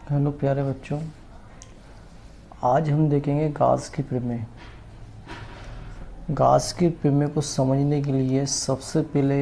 Hello प्यारे बच्चों, आज हम देखेंगे गॉस की प्रमेय। गॉस की प्रमेय को समझने के लिए सबसे पहले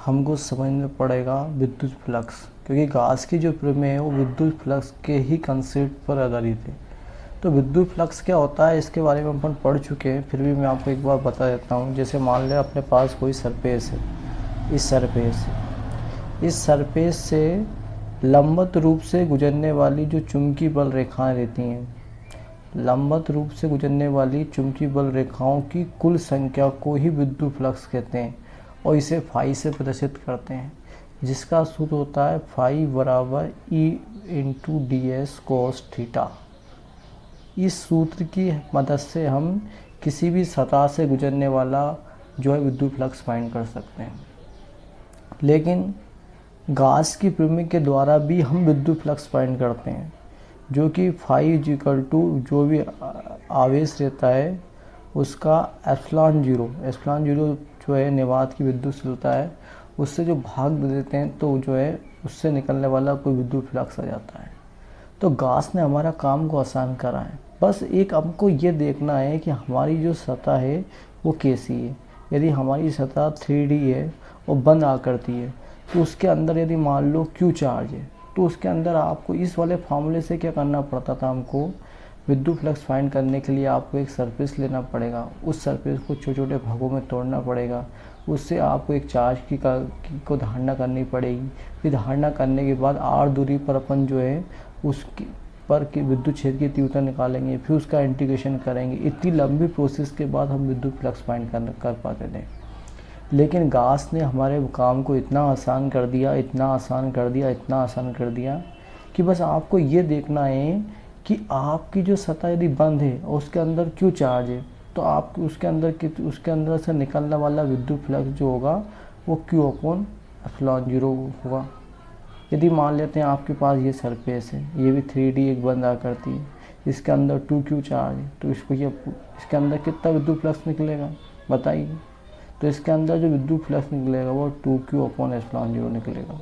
हमको समझना पड़ेगा विद्युत फ्लक्स, क्योंकि गॉस की जो प्रमेय है वो विद्युत फ्लक्स के ही कंसेप्ट पर आधारित है। तो विद्युत फ्लक्स क्या होता है इसके बारे में अपन पढ़ चुके हैं, फिर भी मैं आपको एक बार बता देता हूँ। जैसे मान लिया अपने पास कोई सरफेस है, इस सरफेस से लंबवत रूप से गुजरने वाली जो चुंबकीय बल रेखाएं रहती हैं, लंबवत रूप से गुजरने वाली चुंबकीय बल रेखाओं की कुल संख्या को ही विद्युत फ्लक्स कहते हैं और इसे फाई से प्रदर्शित करते हैं, जिसका सूत्र होता है फाई बराबर E/ds cos थीटा। इस सूत्र की मदद से हम किसी भी सतह से गुजरने वाला जो है विद्युत फ्लक्स फाइंड कर सकते हैं। लेकिन गॉस की प्रमेय के द्वारा भी हम विद्युत फ्लक्स फाइंड करते हैं, जो कि फाई इक्वल टू जो भी आवेश रहता है उसका एप्सिलॉन जीरो जो है निर्वात की विद्युतशीलता है, उससे जो भाग दे देते हैं तो जो है उससे निकलने वाला कोई विद्युत फ्लक्स आ जाता है। तो गॉस ने हमारा काम को आसान करा है। बस एक हमको ये देखना है कि हमारी जो सतह है वो कैसी है। यदि हमारी सतह 3D है और बंद आकृति है, तो उसके अंदर यदि मान लो Q चार्ज है, तो उसके अंदर आपको इस वाले फार्मूले से क्या करना पड़ता था, हमको विद्युत फ्लक्स फाइंड करने के लिए आपको एक सरफेस लेना पड़ेगा, उस सरफेस को छोटे छोटे भागों में तोड़ना पड़ेगा, उससे आपको एक चार्ज को धारणा करनी पड़ेगी। फिर धारणा करने के बाद r दूरी पर अपन जो है उसकी पर की विद्युत क्षेत्र की तीव्रता निकालेंगे, फिर उसका इंटीग्रेशन करेंगे। इतनी लंबी प्रोसेस के बाद हम विद्युत फ्लक्स फाइंड कर पाते थे। लेकिन गॉस ने हमारे काम को इतना आसान कर दिया कि बस आपको ये देखना है कि आपकी जो सतह यदि बंद है और उसके अंदर क्यों चार्ज है, तो आप उसके अंदर से निकलने वाला विद्युत फ्लक्स जो होगा वो Q/ε0 होगा। यदि मान लेते हैं आपके पास ये सरफेस है, ये भी 3D एक बंद आकृति है, इसके अंदर 2Q चार्ज है, तो इसके अंदर कितना विद्युत फ्लक्स निकलेगा बताइए। तो इसके अंदर जो विद्युत फ्लक्स निकलेगा वो 2Q/ε0 निकलेगा।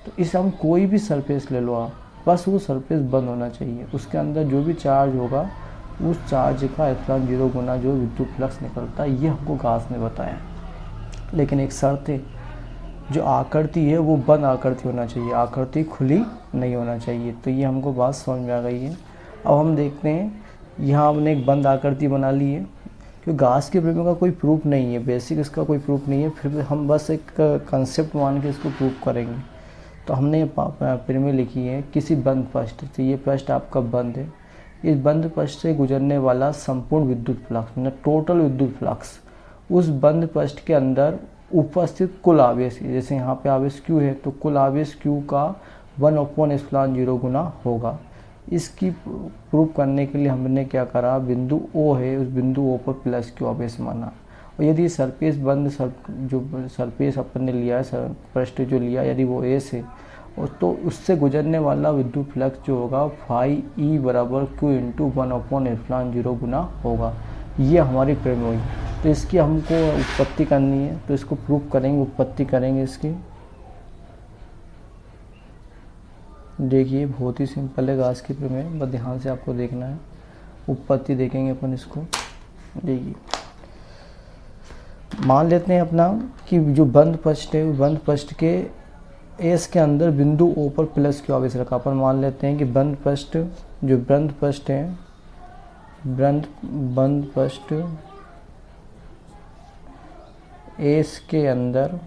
तो इस हम कोई भी सरफेस ले लो आप, बस वो सरफेस बंद होना चाहिए, उसके अंदर जो भी चार्ज होगा उस चार्ज का ε0 गुना जो विद्युत फ्लक्स निकलता है, ये हमको गॉस ने बताया। लेकिन एक शर्त है, जो आकृति है वो बंद आकृति होना चाहिए, आकृति खुली नहीं होना चाहिए। तो ये हमको बात समझ में आ गई है। अब हम देखते हैं, यहाँ हमने एक बंद आकृति बना ली है, क्योंकि गॉस के प्रमेय का कोई प्रूफ नहीं है, बेसिक इसका कोई प्रूफ नहीं है, फिर भी हम बस एक कंसेप्ट मान के इसको प्रूफ करेंगे। तो हमने प्रमेय लिखी है किसी बंद पृष्ठ से, ये पृष्ठ आपका बंद है, इस बंद पृष्ठ से गुजरने वाला संपूर्ण विद्युत फ्लक्स मतलब टोटल विद्युत फ्लक्स उस बंद पृष्ठ के अंदर उपस्थित कुल आवेश है। जैसे यहाँ पे आवेश Q है तो कुल आवेश Q का 1/ε0 गुना होगा। इसकी प्रूफ करने के लिए हमने क्या करा, बिंदु O है, उस बिंदु O पर +Q आवेश माना। और यदि सरफेस जो सरफेस अपन ने लिया है, पृष्ठ जो लिया, यदि वो S है तो उससे गुजरने वाला विद्युत फ्लक्स जो होगा फाई E बराबर Q × 1/ε0 गुना होगा। ये हमारी प्रमेय हुई। तो इसकी हमको उत्पत्ति करनी है, तो इसको प्रूफ करेंगे, उत्पत्ति करेंगे इसकी। देखिए बहुत ही सिंपल है गॉस की प्रमेय, बस ध्यान से आपको देखना है। उत्पत्ति देखेंगे अपन इसको। देखिए मान लेते हैं अपना कि जो बंद पृष्ठ है, बंद पृष्ठ के एस के अंदर बिंदु O पर +Q आवेश रखा। अपन मान लेते हैं कि बंद पृष्ठ है, बंद पृष्ठ एस के अंदर,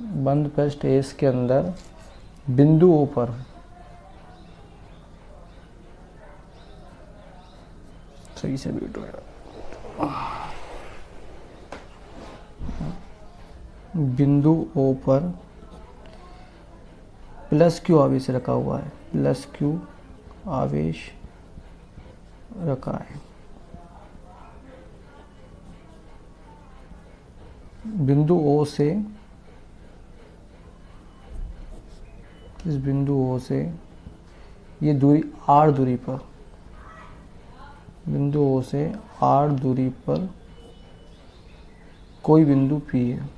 बंद पृष्ठ एस के अंदर बिंदु O पर सही से बैठो यार, बिंदु O पर +Q आवेश रखा हुआ है, +Q आवेश रखा है। बिंदु O से, इस बिंदु O से ये दूरी r दूरी पर, बिंदु O से r दूरी पर कोई बिंदु P है,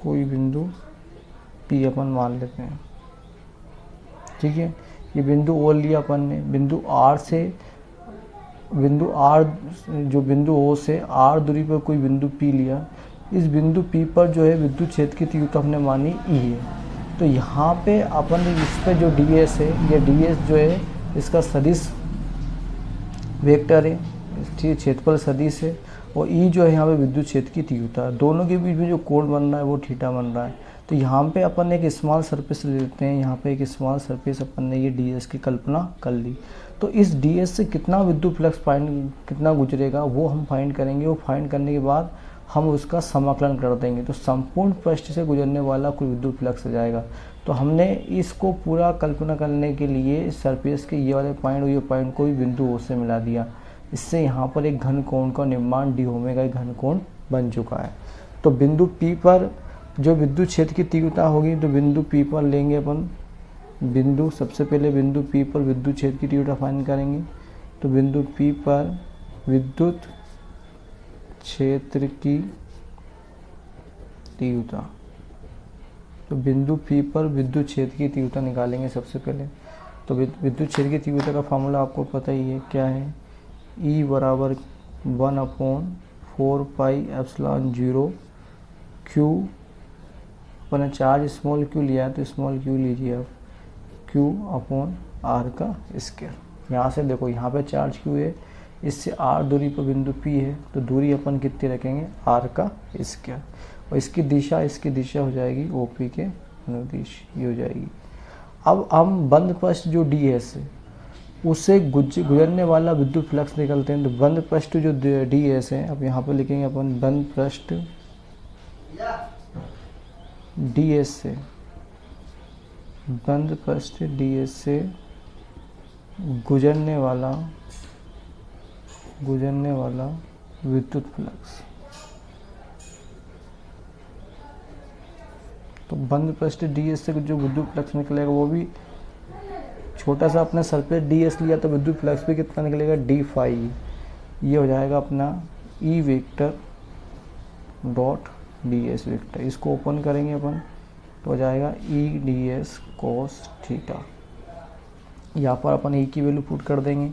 कोई बिंदु P अपन मान लेते हैं, ठीक है। ये बिंदु O लिया अपन ने, बिंदु R जो बिंदु O से R दूरी पर कोई बिंदु P लिया। इस बिंदु P पर जो है विद्युत क्षेत्र की तीव्रता हमने मानी E है। तो यहाँ पे अपन इस पे जो ds है, ये ds जो है इसका सदिश वेक्टर है, ठीक, क्षेत्रफल सदिश है, और E जो है यहाँ पे विद्युत क्षेत्र की तीव्रता। दोनों के बीच में जो कोण बन रहा है वो थीटा बन रहा है। तो यहाँ पे अपन एक स्मॉल सरफेस ले लेते हैं, यहाँ पे एक स्मॉल सरफेस अपन ने ये ds की कल्पना कर ली। तो इस ds से कितना विद्युत फ्लक्स कितना गुजरेगा वो हम फाइंड करेंगे। वो फाइंड करने के बाद हम उसका समाकलन कर देंगे, तो संपूर्ण पृष्ठ से गुजरने वाला कुल विद्युत फ्लक्स हो जाएगा। तो हमने इसको पूरा कल्पना करने के लिए सरफेस के ये वाले पॉइंट और ये पॉइंट को भी बिंदु O से मिला दिया। इससे यहाँ पर एक घन कोण का निर्माण d ओमेगा एक घन कोण बन चुका है। तो बिंदु P पर जो विद्युत क्षेत्र की तीव्रता होगी, तो बिंदु P पर लेंगे अपन सबसे पहले बिंदु P पर विद्युत क्षेत्र की तीव्रता फाइंड करेंगे। तो बिंदु P पर विद्युत क्षेत्र की तीव्रता, तो बिंदु P पर विद्युत क्षेत्र की तीव्रता निकालेंगे सबसे पहले। तो विद्युत क्षेत्र की तीव्रता का फॉर्मूला आपको पता ही है, क्या है, E बराबर 1/4 पाई एप्सिलॉन 0 Q, अपने चार्ज स्मॉल q लिया है तो स्मॉल q लीजिए आप, Q अपॉन R का स्क्वायर। यहाँ से देखो, यहाँ पे चार्ज q है, इससे R दूरी पर बिंदु P है, तो दूरी अपन कितनी रखेंगे, R का स्क्वायर, और इसकी दिशा हो जाएगी OP के अनुदिश, ये हो जाएगी। अब हम बंद पृष्ठ जो ds है उससे गुजरने वाला विद्युत फ्लक्स निकलते हैं। तो बंद पृष्ठ जो ds है, अब यहाँ पर लिखेंगे अपन बंद पृष्ठ ds से गुजरने वाला विद्युत फ्लक्स। तो बंद पृष्ठ ds से जो विद्युत फ्लक्स निकलेगा वो भी छोटा सा अपना सरफेस ds लिया, तो विद्युत फ्लक्स भी कितना निकलेगा, d फाई। ये हो जाएगा अपना E vector dot ds vector. इसको ओपन करेंगे अपन, तो हो जाएगा E ds cos थीटा। यहाँ पर अपन E की वैल्यू पुट कर देंगे।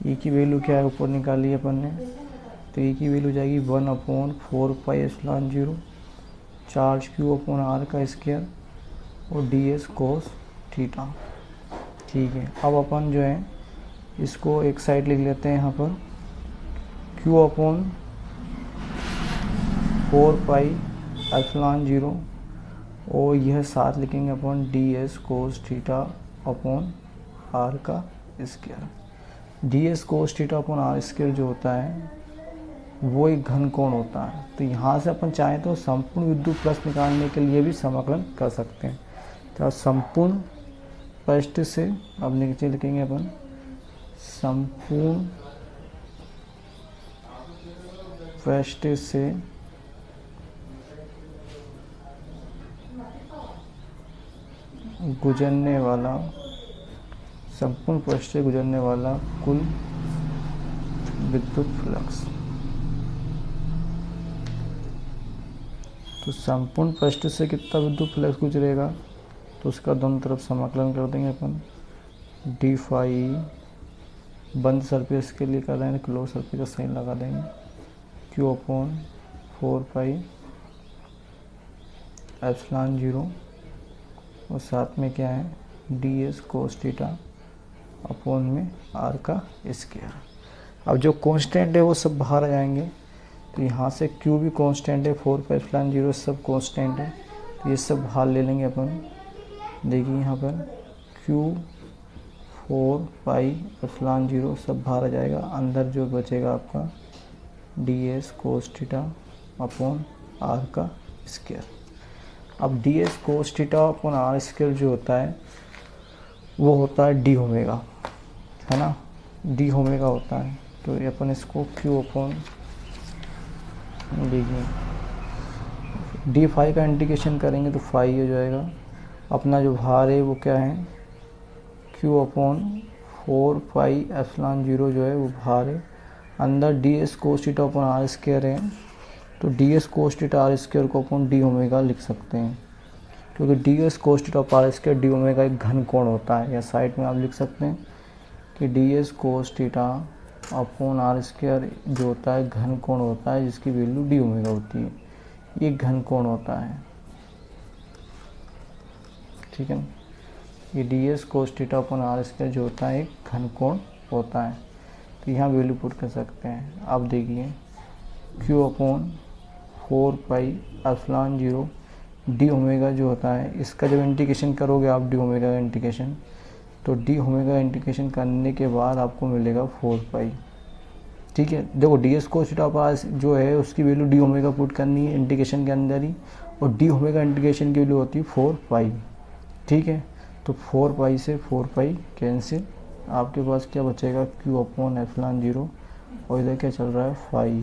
E की वैल्यू क्या है, ऊपर निकाली अपन ने, तो E की वैल्यू जाएगी 1/4 pi epsilon 0 charge Q upon R का स्क्वायर और ds cos थीटा, ठीक है। अब अपन जो है इसको एक साइड लिख लेते हैं यहाँ पर, Q अपॉन 4 पाई एप्सिलॉन 0, और यह साथ लिखेंगे अपन ds cos theta upon R का square. ds cos theta upon R square जो होता है वो एक घन कोण होता है। तो यहाँ से अपन चाहें तो संपूर्ण विद्युत फ्लक्स निकालने के लिए भी समाकलन कर सकते हैं। तो संपूर्ण पृष्ठ से अब नीचे लिखेंगे अपन संपूर्ण पृष्ठ से गुजरने वाला कुल विद्युत फ्लक्स। तो संपूर्ण पृष्ठ से कितना विद्युत फ्लक्स गुजरेगा, तो उसका दोनों तरफ समाकलन कर देंगे अपन, डी फाई बंद सरफेस के लिए कर रहे हैं, क्लोज सरफेस का साइन लगा देंगे, Q अपॉन 4 पाई एप्सिलॉन 0, और साथ में क्या है ds cos थीटा अपॉन में R का स्क्वायर। अब जो कांस्टेंट है वो सब बाहर आ जाएंगे, तो यहाँ से Q भी कांस्टेंट है, 4 पाई एप्सिलॉन 0 सब कांस्टेंट है, तो ये सब बाहर ले लेंगे अपन। देखिए यहाँ पर Q 4 पाई एप्सिलॉन 0 सब बाहर आ जाएगा, अंदर जो बचेगा आपका ds cos theta upon R का स्क्वायर। अब ds cos theta upon R square जो होता है वो होता है d ओमेगा, है ना, d ओमेगा होता है। तो ये अपन इसको Q अपॉन देखिए d फाई का इंटीग्रेशन करेंगे तो फाई हो जाएगा। अपना जो भार है वो क्या है, Q अपॉन 4 पाई एप्सिलॉन 0 जो है वो भार है, अंदर ds cos theta upon R square है, तो D S cos theta R square को अपन डी ओमेगा लिख सकते हैं, क्योंकि D S cos theta R square D omega एक घन कोण होता है। या साइड में आप लिख सकते हैं कि D S cos theta upon R square जो होता है घन कोण होता है, जिसकी वैल्यू डी ओमेगा होती है। ये घन कोण होता है, ठीक है ना। ये D S cos theta upon R square जो होता है एक घन कोण होता है। तो यहाँ वैल्यू पुट कर सकते हैं। अब देखिए Q upon 4 pi epsilon 0 D omega जो होता है, इसका जब इंटीग्रेशन करोगे आप डी ओमेगा का इंटीग्रेशन, तो डी ओमेगा इंटीग्रेशन करने के बाद आपको मिलेगा 4 पाई। ठीक है, देखो डी एस कोस थीटा पास जो है उसकी वैल्यू डी ओमेगा पुट करनी है इंटीग्रेशन के अंदर ही, और डी ओमेगा इंटीग्रेशन की वैल्यू होती है 4 पाई। ठीक है, तो 4 पाई से 4 पाई कैंसिल, आपके पास क्या बचेगा क्यू अपॉन एप्सिलॉन 0, और इधर क्या चल रहा है फाई।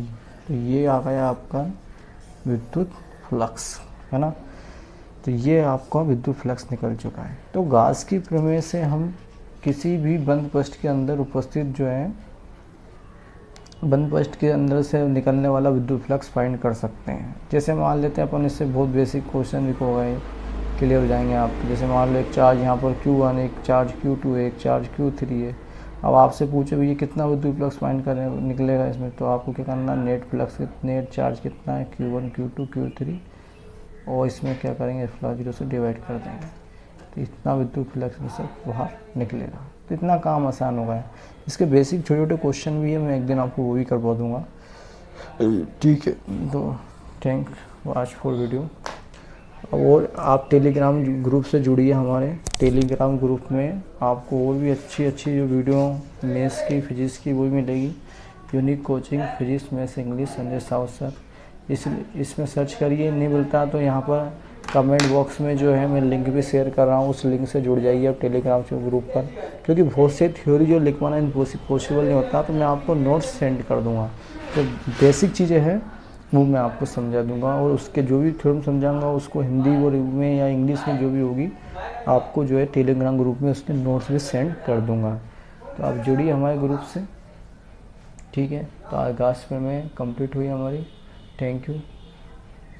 तो ये आ गया आपका विद्युत फ्लक्स, है ना। तो ये आपका विद्युत फ्लक्स निकल चुका है। तो गाउस की प्रमेय से हम किसी भी बंद पृष्ठ के अंदर उपस्थित जो है बंद पृष्ठ के अंदर से निकलने वाला विद्युत फ्लक्स फाइंड कर सकते हैं। जैसे मान लेते हैं अपन, इससे बहुत बेसिक क्वेश्चन भी हो गए, क्लियर हो जाएंगे आपके। जैसे मान लो एक चार्ज यहाँ पर Q1, एक चार्ज Q2 है, एक चार्ज Q3 है। अब आपसे पूछे भैया कितना विद्युत फ्लक्स फाइंड करें निकलेगा इसमें, तो आपको क्या करना, नेट फ्लक्स नेट चार्ज कितना है Q1 Q2 Q3, और इसमें क्या करेंगे एप्सिलॉन 0 से डिवाइड कर देंगे, तो इतना विद्युत फ्लक्स में से बाहर निकलेगा। तो इतना काम आसान हो गया। इसके बेसिक छोटे छोटे क्वेश्चन भी है, मैं एक दिन आपको वो भी करवा दूँगा। ठीक है, तो थैंक वॉच फॉर वीडियो। और आप टेलीग्राम ग्रुप से जुड़िए। हमारे टेलीग्राम ग्रुप में आपको और भी अच्छी अच्छी जो वीडियो मैथ्स की, फिजिक्स की वो भी मिलेगी। Unique coaching physics maths English Sanjay Sahu sir, इसमें सर्च करिए। नहीं मिलता तो यहाँ पर कमेंट बॉक्स में जो है मैं लिंक भी शेयर कर रहा हूँ, उस लिंक से जुड़ जाइए आप टेलीग्राम ग्रुप पर। क्योंकि बहुत से थ्योरी जो लिखवाना पॉसिबल नहीं होता, तो मैं आपको नोट्स सेंड कर दूँगा। तो बेसिक चीज़ें हैं वो मैं आपको समझा दूंगा, और उसके जो भी थ्योरम समझाऊंगा उसको हिंदी में या इंग्लिश में जो भी होगी आपको जो है टेलीग्राम ग्रुप में उसके नोट्स भी सेंड कर दूंगा। तो आप जुड़िए हमारे ग्रुप से। ठीक है, तो आज गाउस प्रमेय कंप्लीट हुई हमारी। Thank you.